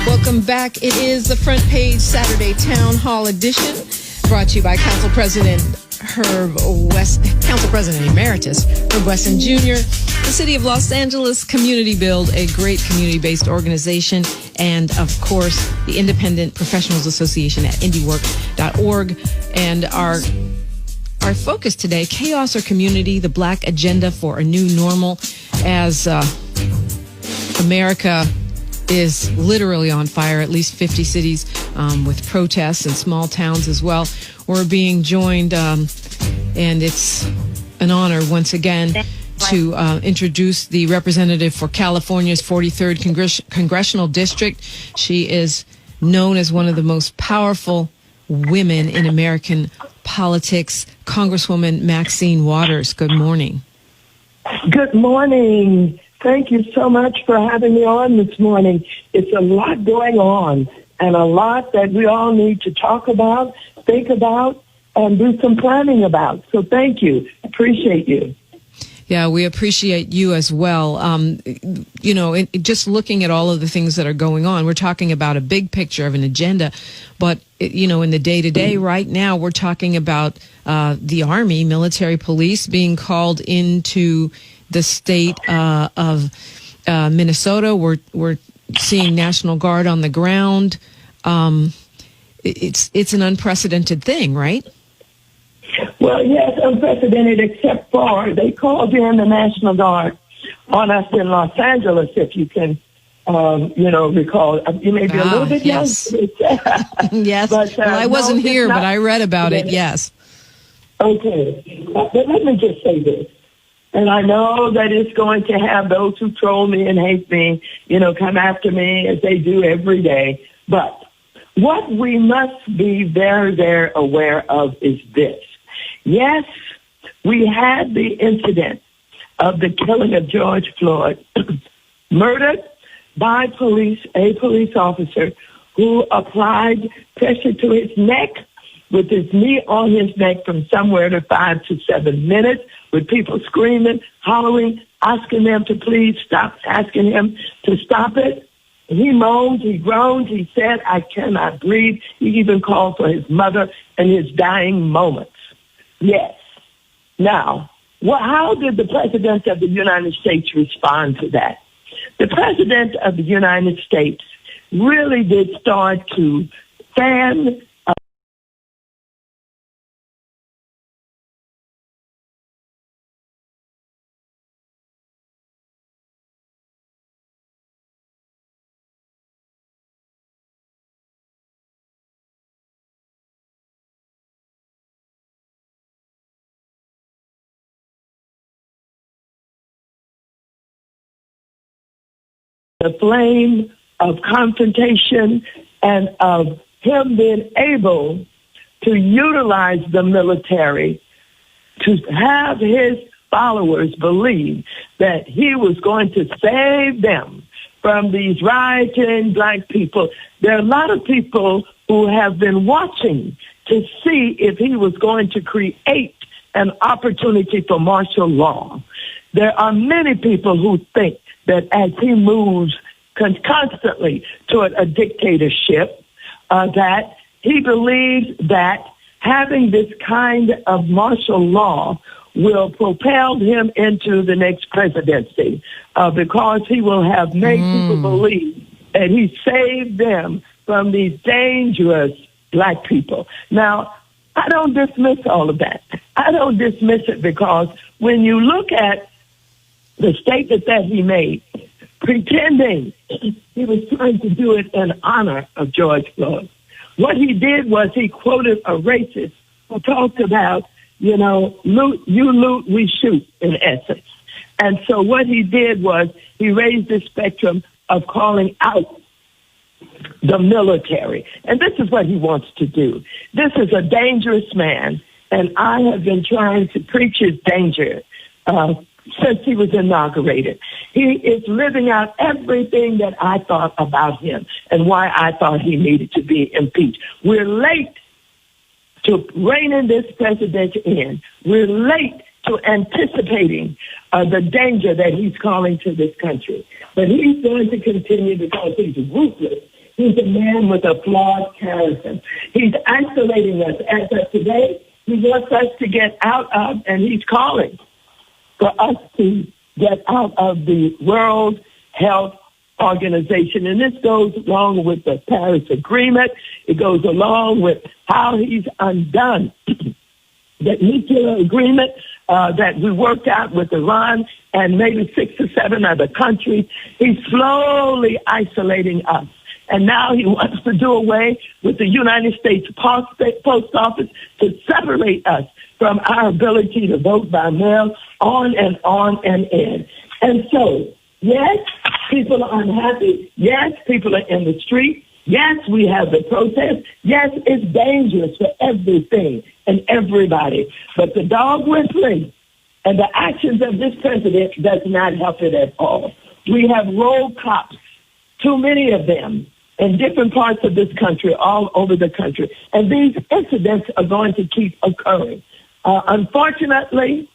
Welcome back. It is the Front Page Saturday Town Hall edition, brought to you by Council President Emeritus Herb Wesson Jr., the City of Los Angeles Community Build, a great community-based organization, and, of course, the Independent Professionals Association at indiework.org. And our focus today, chaos or community, the Black agenda for a new normal, as America is literally on fire, at least 50 cities with protests and small towns as well. We're being joined, and it's an honor once again to introduce the representative for California's 43rd Congressional District. She is known as one of the most powerful women in American politics, Congresswoman Maxine Waters. Good morning. Good morning. Thank you so much for having me on this morning. It's a lot going on and a lot that we all need to talk about, think about, and do some planning about. So thank you. Appreciate you. Yeah, we appreciate you as well. Just looking at all of the things that are going on, we're talking about a big picture of an agenda. But, in the day-to-day right now, we're talking about the Army, military police being called into the state of Minnesota. We're seeing National Guard on the ground. It's an unprecedented thing, right? Well, yes, unprecedented, except for they called in the National Guard on us in Los Angeles, if you can, recall. You may be a little bit young. Yes. But, I wasn't here, but I read about it, yes. Okay. But let me just say this. And I know that it's going to have those who troll me and hate me, come after me as they do every day. But what we must be very, very aware of is this. Yes, we had the incident of the killing of George Floyd, murdered by a police officer who applied pressure to his neck with his knee on his neck from somewhere to 5 to 7 minutes, with people screaming, hollering, asking them to please stop, asking him to stop it. He moaned, he groaned, he said, "I cannot breathe." He even called for his mother in his dying moments. Yes. Now, how did the President of the United States respond to that? The President of the United States really did start to fan the flame of confrontation and of him being able to utilize the military to have his followers believe that he was going to save them from these rioting Black people. There are a lot of people who have been watching to see if he was going to create an opportunity for martial law. There are many people who think that as he moves constantly toward a dictatorship, that he believes that having this kind of martial law will propel him into the next presidency, because he will have made people believe that he saved them from these dangerous Black people. Now, I don't dismiss all of that. I don't dismiss it, because when you look at the statement that he made, pretending he was trying to do it in honor of George Floyd, what he did was he quoted a racist who talked about, loot, you loot, we shoot, in essence. And so what he did was he raised the spectrum of calling out the military. And this is what he wants to do. This is a dangerous man, and I have been trying to preach his danger since he was inaugurated. He is living out everything that I thought about him and why I thought he needed to be impeached. We're late to reining this president in. We're late to anticipating the danger that he's calling to this country. But he's going to continue, because he's ruthless He's a man with a flawed character. He's isolating us. As of today, he wants us to get out of, and he's calling for us to get out of the World Health Organization. And this goes along with the Paris Agreement. It goes along with how he's undone the nuclear agreement that we worked out with Iran and maybe 6 or 7 other countries. He's slowly isolating us. And now he wants to do away with the United States Post Office to separate us from our ability to vote by mail, on and on and in. And so, yes, people are unhappy. Yes, people are in the street. Yes, we have the protest. Yes, it's dangerous for everything and everybody. But the dog whistling and the actions of this president does not help it at all. We have road cops, too many of them, in different parts of this country, all over the country. And these incidents are going to keep occurring. Unfortunately,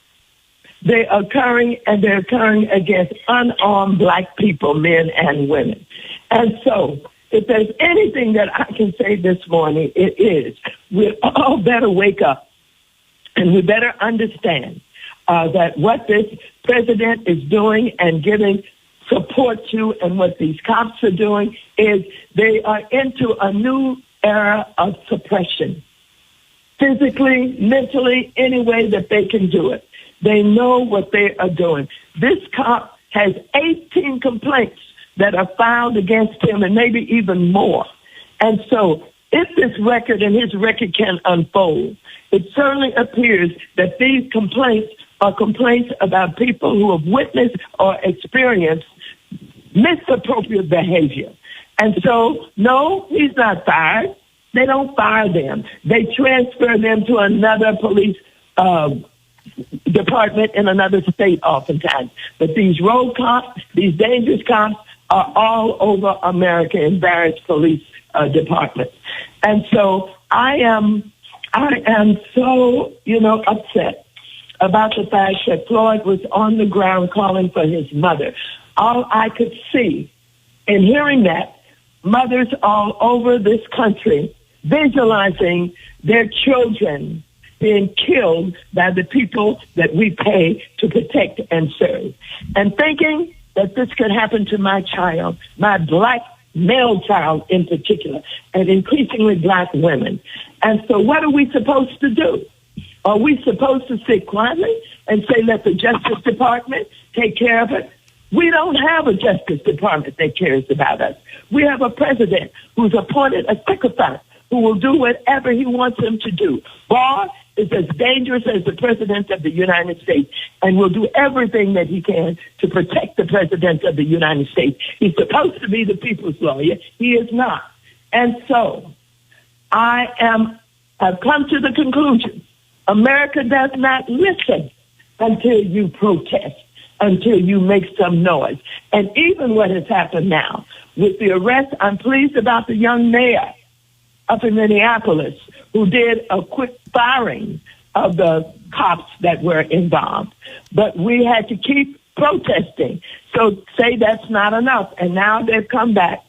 they're occurring, and they're occurring against unarmed black people, men and women. And so, if there's anything that I can say this morning, it is we all better wake up, and we better understand that what this president is doing and giving support to, and what these cops are doing, is they are into a new era of suppression. Physically, mentally, any way that they can do it. They know what they are doing. This cop has 18 complaints that are filed against him, and maybe even more. And so if this record and his record can unfold, it certainly appears that these complaints are complaints about people who have witnessed or experienced misappropriate behavior. And so, no, he's not fired. They don't fire them. They transfer them to another police department in another state oftentimes. But these road cops, these dangerous cops, are all over America in various police departments. And so I am so, upset about the fact that Floyd was on the ground calling for his mother. All I could see in hearing that, mothers all over this country visualizing their children being killed by the people that we pay to protect and serve, and thinking that this could happen to my child, my black male child in particular, and increasingly black women. And so what are we supposed to do? Are we supposed to sit quietly and say, let the Justice Department take care of it? We don't have a Justice Department that cares about us. We have a president who's appointed a sycophant who will do whatever he wants him to do. Barr is as dangerous as the President of the United States and will do everything that he can to protect the President of the United States. He's supposed to be the people's lawyer. He is not. And so I've come to the conclusion, America does not listen until you protest, until you make some noise. And even what has happened now with the arrest, I'm pleased about the young mayor up in Minneapolis who did a quick firing of the cops that were involved. But we had to keep protesting. So say that's not enough. And now they've come back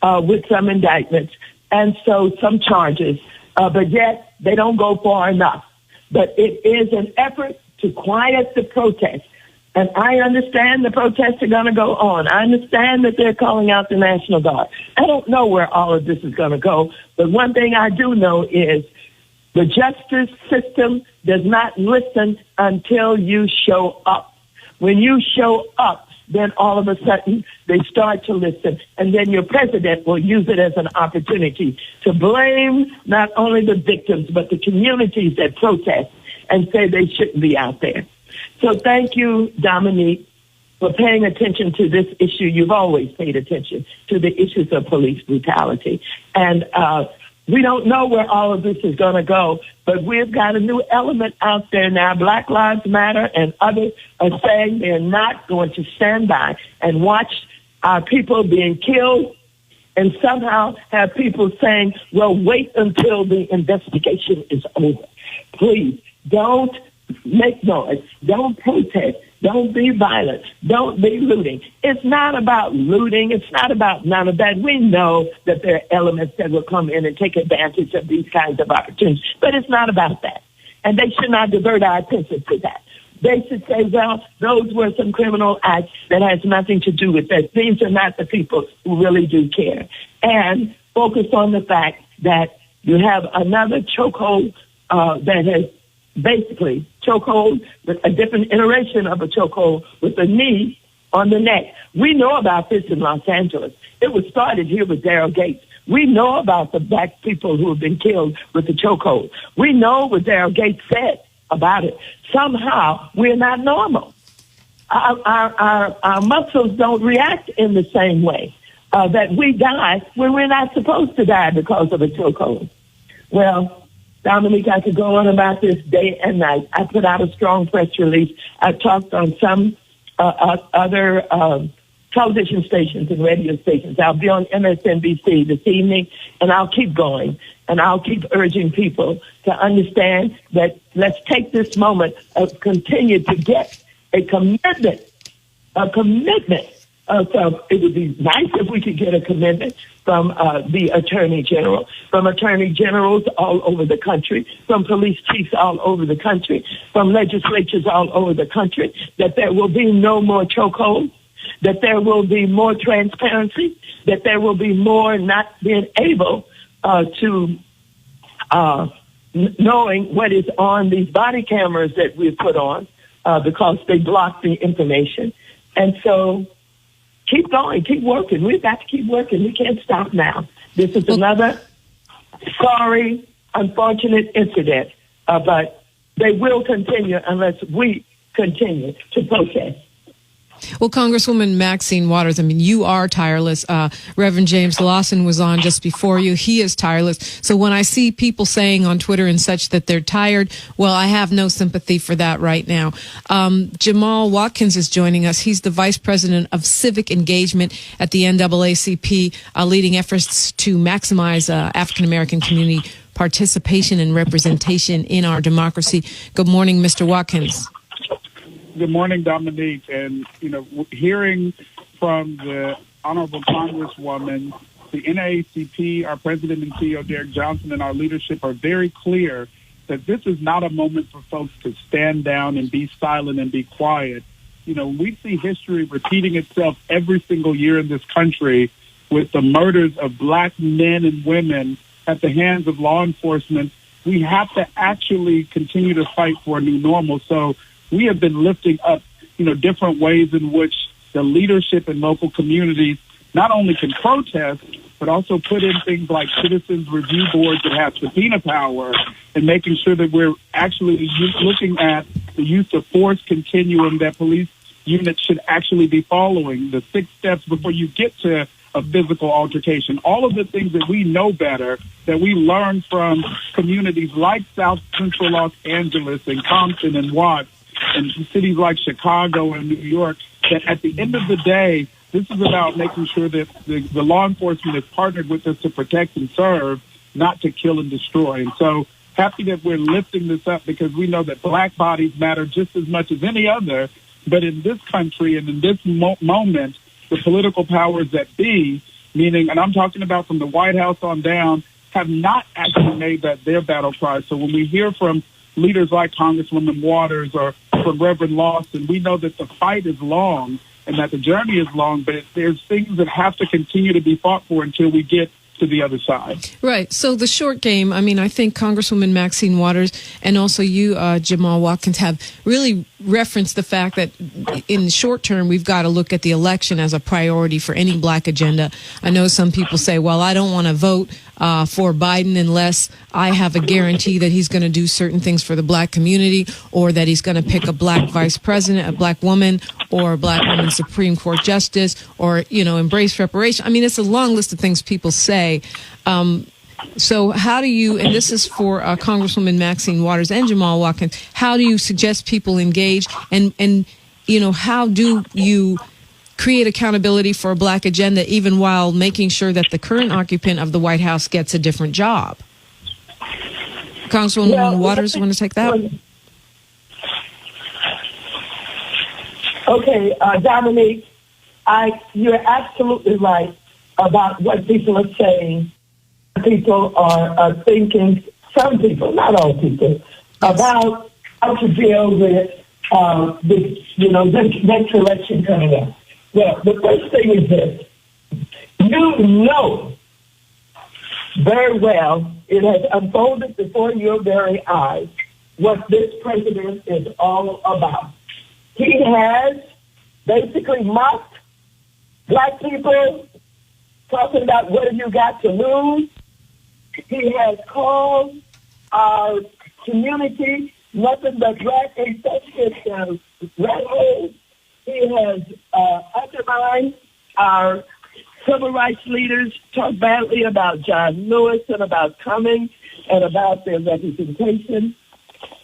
with some indictments and so some charges. But yet they don't go far enough. But it is an effort to quiet the protest. And I understand the protests are going to go on. I understand that they're calling out the National Guard. I don't know where all of this is going to go. But one thing I do know is the justice system does not listen until you show up. When you show up, then all of a sudden they start to listen. And then your president will use it as an opportunity to blame not only the victims, but the communities that protest and say they shouldn't be out there. So thank you, Dominique, for paying attention to this issue. You've always paid attention to the issues of police brutality. And we don't know where all of this is going to go, but we've got a new element out there now. Black Lives Matter and others are saying they're not going to stand by and watch our people being killed and somehow have people saying, well, wait until the investigation is over. Please don't make noise. Don't protest. Don't be violent. Don't be looting. It's not about looting. It's not about none of that. We know that there are elements that will come in and take advantage of these kinds of opportunities, but it's not about that. And they should not divert our attention to that. They should say, well, those were some criminal acts that has nothing to do with that. These are not the people who really do care. And focus on the fact that you have another chokehold that has basically chokehold, with a different iteration of a chokehold with a knee on the neck. We know about this in Los Angeles. It was started here with Daryl Gates. We know about the black people who have been killed with the chokehold. We know what Daryl Gates said about it. Somehow, we're not normal. Our muscles don't react in the same way that we die when we're not supposed to die because of a chokehold. Well, Dominique, I could go on about this day and night. I put out a strong press release. I talked on some other television stations and radio stations. I'll be on MSNBC this evening, and I'll keep going. And I'll keep urging people to understand that let's take this moment and continue to get a commitment. It would be nice if we could get a commitment from the Attorney General, from Attorney Generals all over the country, from police chiefs all over the country, from legislatures all over the country, that there will be no more chokeholds, that there will be more transparency, that there will be more not being able to knowing what is on these body cameras that we put on because they block the information. And so keep going, keep working. We've got to keep working. We can't stop now. This is another sorry, unfortunate incident, but they will continue unless we continue to protest. Well, Congresswoman Maxine Waters, I mean, you are tireless. Reverend James Lawson was on just before you. He is tireless. So when I see people saying on Twitter and such that they're tired, well, I have no sympathy for that right now. Jamal Watkins is joining us. He's the Vice President of Civic Engagement at the NAACP, leading efforts to maximize African-American community participation and representation in our democracy. Good morning, Mr. Watkins. Good morning, Dominique. And, hearing from the Honorable Congresswoman, the NAACP, our President and CEO, Derek Johnson, and our leadership are very clear that this is not a moment for folks to stand down and be silent and be quiet. We see history repeating itself every single year in this country with the murders of black men and women at the hands of law enforcement. We have to actually continue to fight for a new normal. So we have been lifting up, different ways in which the leadership in local communities not only can protest, but also put in things like citizens review boards that have subpoena power and making sure that we're actually looking at the use of force continuum that police units should actually be following, the 6 steps before you get to a physical altercation. All of the things that we know better, that we learn from communities like South Central Los Angeles and Compton and Watts, and cities like Chicago and New York, that at the end of the day, this is about making sure that the law enforcement is partnered with us to protect and serve, not to kill and destroy. And so happy that we're lifting this up because we know that black bodies matter just as much as any other. But in this country and in this moment, the political powers that be, meaning, and I'm talking about from the White House on down, have not actually made that their battle cry. So when we hear from leaders like Congresswoman Waters or from Reverend Lawson, we know that the fight is long and that the journey is long, but there's things that have to continue to be fought for until we get to the other side. Right. So the short game, I mean, I think Congresswoman Maxine Waters and also you, Jamal Watkins, have really referenced the fact that in the short term, we've got to look at the election as a priority for any black agenda. I know some people say, well, I don't want to vote for Biden unless I have a guarantee that he's going to do certain things for the black community, or that he's going to pick a black vice president, a black woman, or a black woman Supreme Court justice, or, embrace reparation. I mean, it's a long list of things people say. So how do you, and this is for Congresswoman Maxine Waters and Jamal Watkins, how do you suggest people engage, and how do you create accountability for a black agenda even while making sure that the current occupant of the White House gets a different job? Congresswoman Waters, want to take that? Okay, Dominique, you're absolutely right about what people are saying. People are thinking, some people, not all people, about how to deal with this next election coming up. Well, the first thing is this. You know very well, it has unfolded before your very eyes what this president is all about. He has basically mocked black people, talking about what have you got to lose. He has called our community nothing but rat-infested rat holes. He has undermined our civil rights leaders, talked badly about John Lewis and about Cummings and about their representation.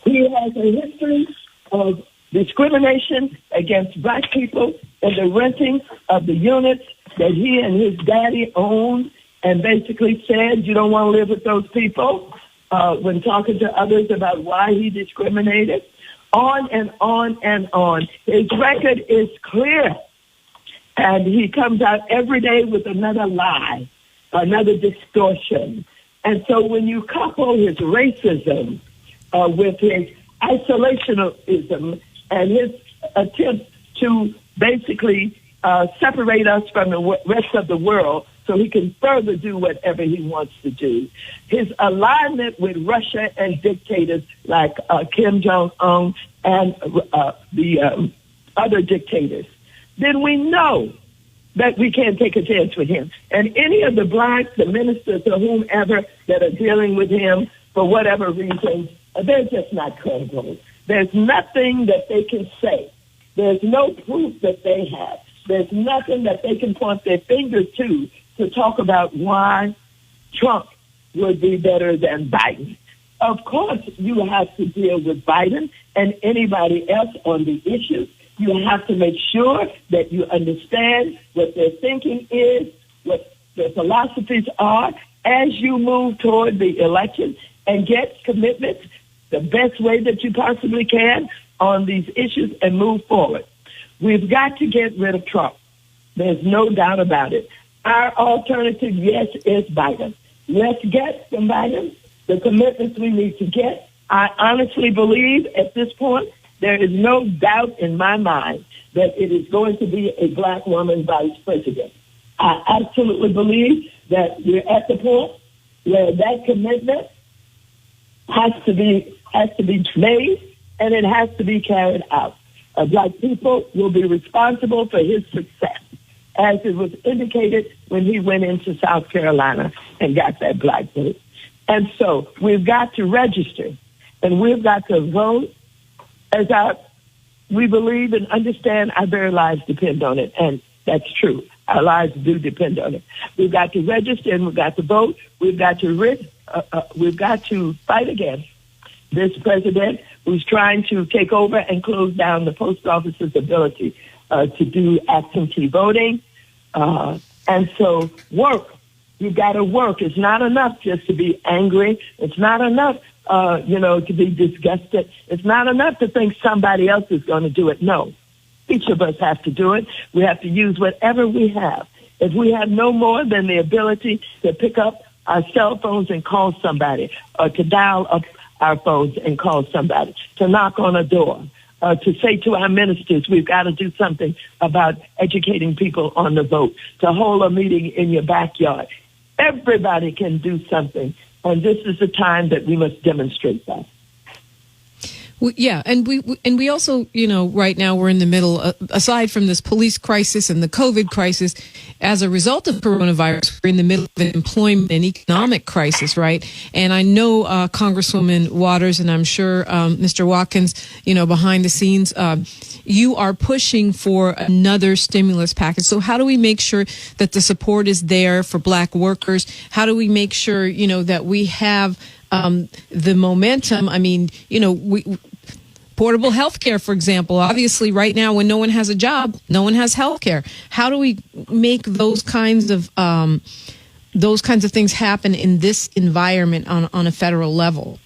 He has a history of discrimination against black people and the renting of the units that he and his daddy owned, and basically said you don't want to live with those people when talking to others about why he discriminated. On and on and on. His record is clear. And he comes out every day with another lie, another distortion. And so when you couple his racism with his isolationism and his attempt to basically separate us from the rest of the world so he can further do whatever he wants to do, his alignment with Russia and dictators like Kim Jong-un and the other dictators, then we know that we can't take a chance with him. And any of the blacks, the ministers, or whomever that are dealing with him for whatever reason, they're just not credible. There's nothing that they can say. There's no proof that they have. There's nothing that they can point their finger to talk about why Trump would be better than Biden. Of course, you have to deal with Biden and anybody else on the issues. You have to make sure that you understand what their thinking is, what their philosophies are, as you move toward the election and get commitments the best way that you possibly can on these issues and move forward. We've got to get rid of Trump. There's no doubt about it. Our alternative, yes, is Biden. Let's get from Biden the commitments we need to get. I honestly believe at this point there is no doubt in my mind that it is going to be a black woman vice president. I absolutely believe that we're at the point where that commitment has to be made and it has to be carried out. Black people will be responsible for his success, as it was indicated when he went into South Carolina and got that black vote. And so we've got to register and we've got to vote as we believe and understand our very lives depend on it. And that's true. Our lives do depend on it. We've got to register and we've got to vote. We've got to fight against this president who's trying to take over and close down the post office's ability to do absentee voting. And so work. You've got to work. It's not enough just to be angry. It's not enough, to be disgusted. It's not enough to think somebody else is going to do it. No. Each of us have to do it. We have to use whatever we have. If we have no more than the ability to pick up our cell phones and call somebody, or to dial up our phones and call somebody, to knock on a door, to say to our ministers, we've got to do something about educating people on the vote, to hold a meeting in your backyard. Everybody can do something, and this is the time that we must demonstrate that. Yeah, and we also, right now we're in the middle, aside from this police crisis and the COVID crisis, as a result of coronavirus, we're in the middle of an employment and economic crisis, right? And I know Congresswoman Waters, and I'm sure Mr. Watkins, behind the scenes, you are pushing for another stimulus package. So how do we make sure that the support is there for black workers? How do we make sure, that we have the momentum? I mean, portable health care, for example. Obviously, right now, when no one has a job, no one has health care. How do we make those kinds of things happen in this environment on a federal level?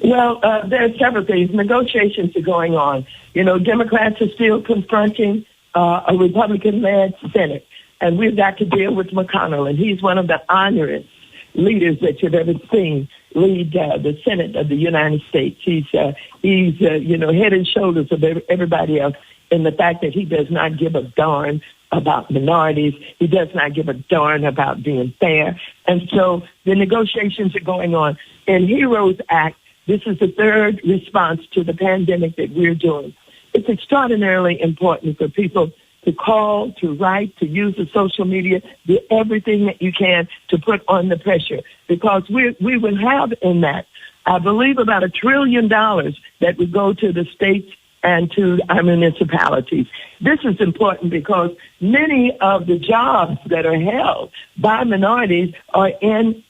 Well, there are several things. Negotiations are going on. Democrats are still confronting a Republican-led Senate, and we've got to deal with McConnell, and he's one of the honorous leaders that you've ever seen lead the Senate of the United States. He's head and shoulders of everybody else in the fact that he does not give a darn about minorities. He does not give a darn about being fair. And so the negotiations are going on. In HEROES Act, this is the third response to the pandemic that we're doing. It's extraordinarily important for people to call, to write, to use the social media, do everything that you can to put on the pressure, because we will have in that, I believe, about $1 trillion that would go to the states and to our municipalities. This is important because many of the jobs that are held by minorities are in,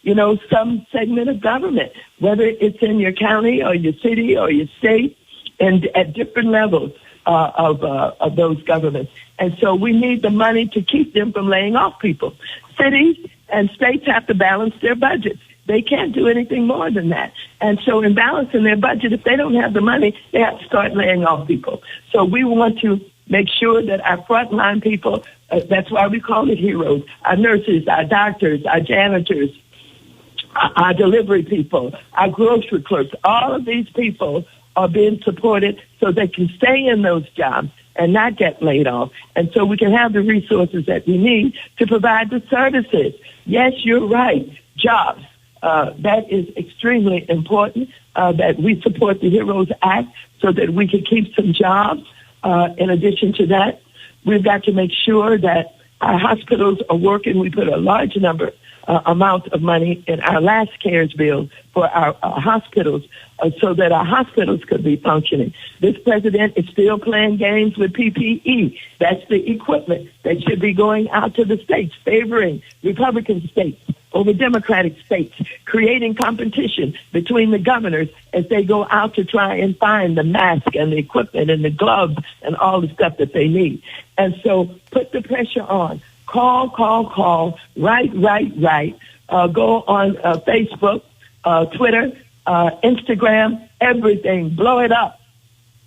some segment of government, whether it's in your county or your city or your state, and at different levels of those governments. And so we need the money to keep them from laying off people. Cities and states have to balance their budgets. They can't do anything more than that. And so in balancing their budget, if they don't have the money, they have to start laying off people. So we want to make sure that our frontline people, that's why we call it heroes, our nurses, our doctors, our janitors, our delivery people, our grocery clerks, all of these people are being supported so they can stay in those jobs and not get laid off. And so we can have the resources that we need to provide the services. Yes, you're right. Jobs. That is extremely important, that we support the HEROES Act so that we can keep some jobs. In addition to that, we've got to make sure that our hospitals are working. We put a large amount of money in our last CARES bill for our hospitals so that our hospitals could be functioning. This president is still playing games with PPE. That's the equipment that should be going out to the states, favoring Republican states over Democratic states, creating competition between the governors as they go out to try and find the mask and the equipment and the gloves and all the stuff that they need. And so put the pressure on. Call, write. Go on Facebook, Twitter, Instagram, everything. Blow it up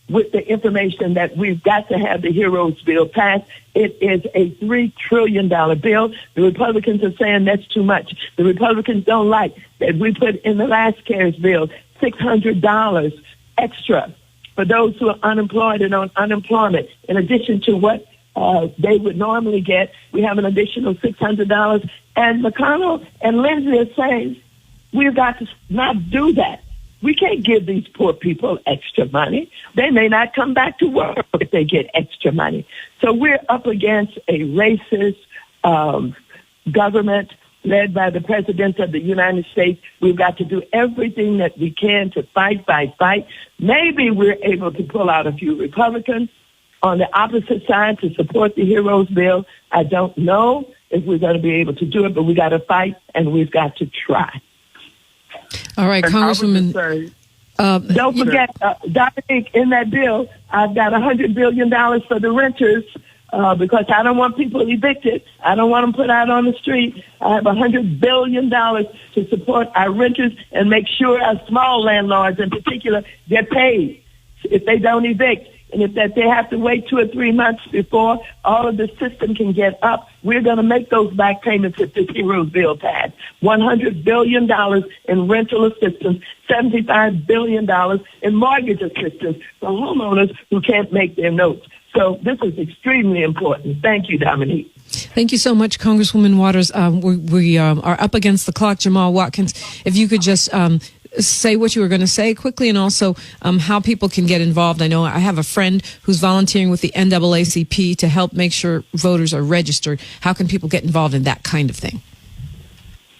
with the information that we've got to have the HEROES bill passed. It is a $3 trillion bill. The Republicans are saying that's too much. The Republicans don't like that we put in the last CARES bill $600 extra for those who are unemployed and on unemployment, in addition to what they would normally get. We have an additional $600. And McConnell and Lindsey are saying we've got to not do that. We can't give these poor people extra money. They may not come back to work if they get extra money. So we're up against a racist government led by the President of the United States. We've got to do everything that we can to fight. Maybe we're able to pull out a few Republicans on the opposite side to support the HEROES bill. I don't know if we're going to be able to do it, but we got to fight and we've got to try. All right, Congresswoman. Don't forget, Dominique, in that bill, I've got $100 billion for the renters because I don't want people evicted. I don't want them put out on the street. I have $100 billion to support our renters and make sure our small landlords in particular get paid if they don't evict. And if that they have to wait 2 or 3 months before all of the system can get up, we're going to make those back payments if this HEROES bill passed. $100 billion in rental assistance, $75 billion in mortgage assistance for homeowners who can't make their notes. So this is extremely important. Thank you, Dominique. Thank you so much, Congresswoman Waters. We are up against the clock. Jamal Watkins, if you could just say what you were going to say quickly, and also how people can get involved. I know I have a friend who's volunteering with the NAACP to help make sure voters are registered. How can people get involved in that kind of thing?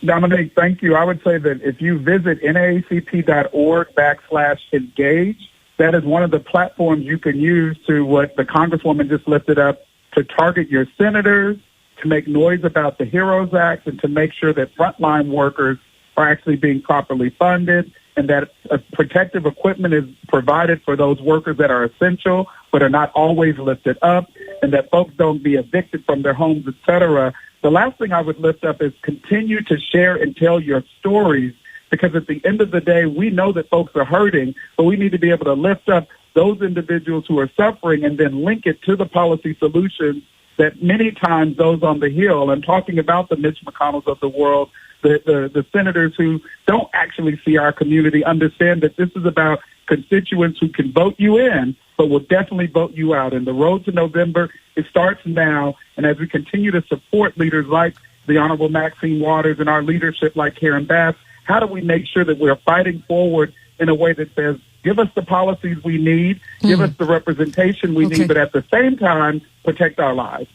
Dominique, thank you. I would say that if you visit naacp.org/engage, that is one of the platforms you can use to what the Congresswoman just lifted up, to target your senators, to make noise about the HEROES Act, and to make sure that frontline workers are actually being properly funded, and that protective equipment is provided for those workers that are essential but are not always lifted up, and that folks don't be evicted from their homes, et cetera. The last thing I would lift up is continue to share and tell your stories because at the end of the day, we know that folks are hurting, but we need to be able to lift up those individuals who are suffering and then link it to the policy solutions that many times those on the Hill, I'm talking about the Mitch McConnells of the world, the senators who don't actually see our community, understand that this is about constituents who can vote you in, but will definitely vote you out. And the road to November, it starts now. And as we continue to support leaders like the Honorable Maxine Waters and our leadership like Karen Bass, how do we make sure that we're fighting forward in a way that says, give us the policies we need, give us the representation we need, but at the same time, protect our lives.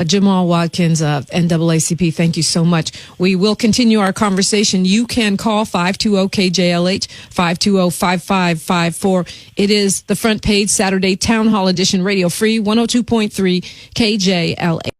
Jamal Watkins, NAACP, thank you so much. We will continue our conversation. You can call 520-KJLH, 520-5554. It is the Front Page Saturday Town Hall Edition, Radio Free, 102.3 KJLH.